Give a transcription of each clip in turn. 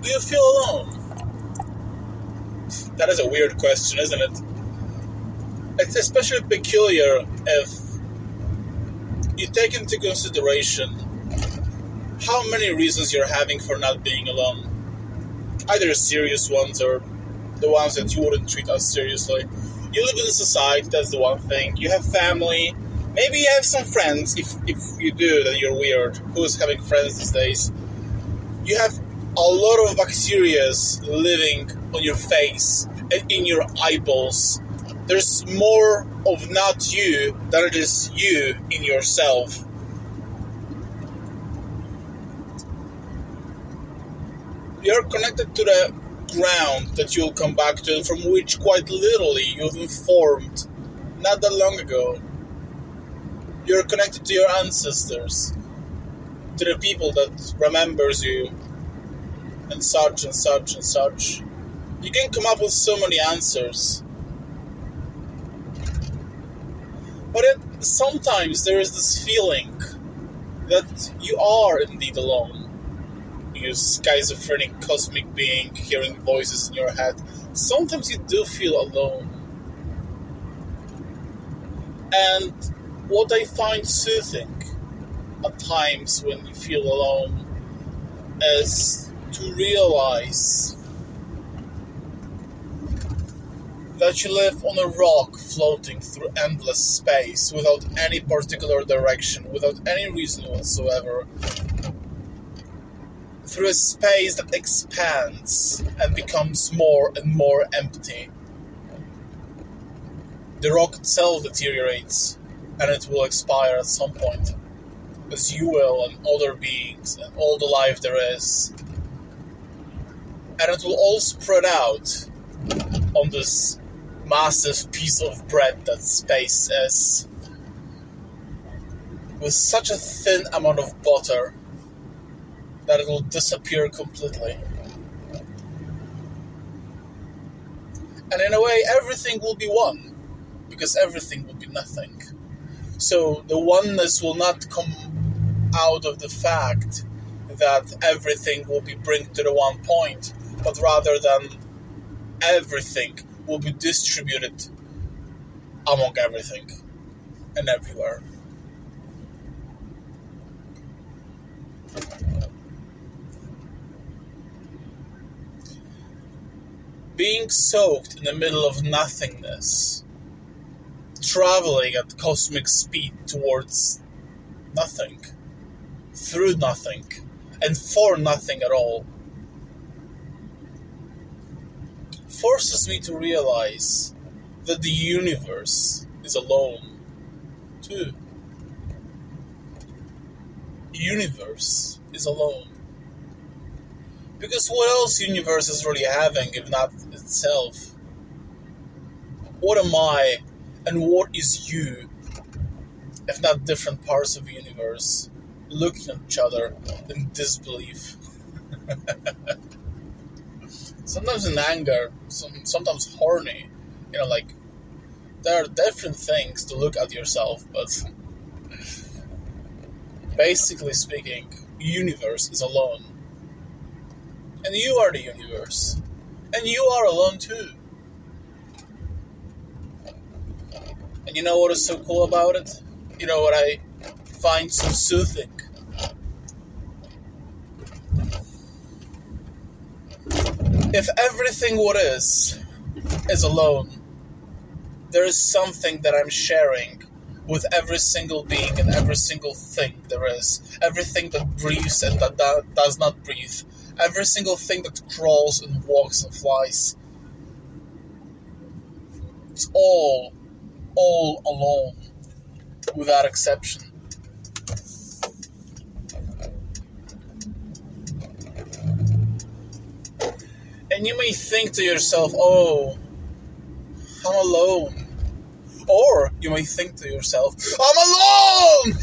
Do you feel alone? That is a weird question, isn't it? It's especially peculiar if you take into consideration how many reasons you're having for not being alone. Either serious ones or the ones that you wouldn't treat as seriously. You live in a society, that's the one thing. You have family. Maybe you have some friends, if you do, then you're weird. Who's having friends these days? You have a lot of bacteria living on your face and in your eyeballs. There's more of not you than it is you in yourself. You're connected to the ground that you'll come back to, from which quite literally you've been formed not that long ago. You're connected to your ancestors, to the people that remembers you, and such and such and such. You can come up with so many answers. But sometimes there is this feeling that you are indeed alone. You schizophrenic cosmic being hearing voices in your head. Sometimes you do feel alone. And what I find soothing at times when you feel alone is to realize that you live on a rock floating through endless space without any particular direction, without any reason whatsoever. Through a space that expands and becomes more and more empty. The rock itself deteriorates, and it will expire at some point, as you will and other beings and all the life there is. And it will all spread out on this massive piece of bread that space is, with such a thin amount of butter that it will disappear completely. And in a way, everything will be one, because everything will be nothing. So the oneness will not come out of the fact that everything will be bring to the one point, but rather than everything will be distributed among everything and everywhere. Being soaked in the middle of nothingness, traveling at cosmic speed towards nothing, through nothing, and for nothing at all, forces me to realize that the universe is alone, too. The universe is alone. Because what else universe is really having if not itself? What am I and what is you if not different parts of the universe looking at each other in disbelief? Sometimes in anger, sometimes horny, like there are different things to look at yourself, but basically speaking, the universe is alone. And you are the universe. And you are alone too. And you know what is so cool about it? You know what I find so soothing? If everything what is alone, there is something that I'm sharing with every single being and every single thing there is. Everything that breathes and that does not breathe. Every single thing that crawls and walks and flies. It's all alone, without exception. And you may think to yourself, oh, I'm alone. Or you may think to yourself, I'm alone!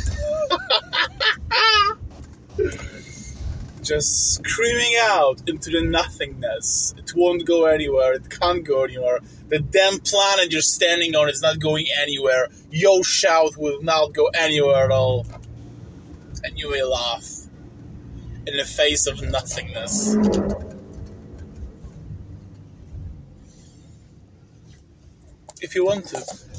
Just screaming out into the nothingness. It won't go anywhere. It can't go anywhere. The damn planet you're standing on is not going anywhere. Your shout will not go anywhere at all. And you may laugh in the face of nothingness. if you want to.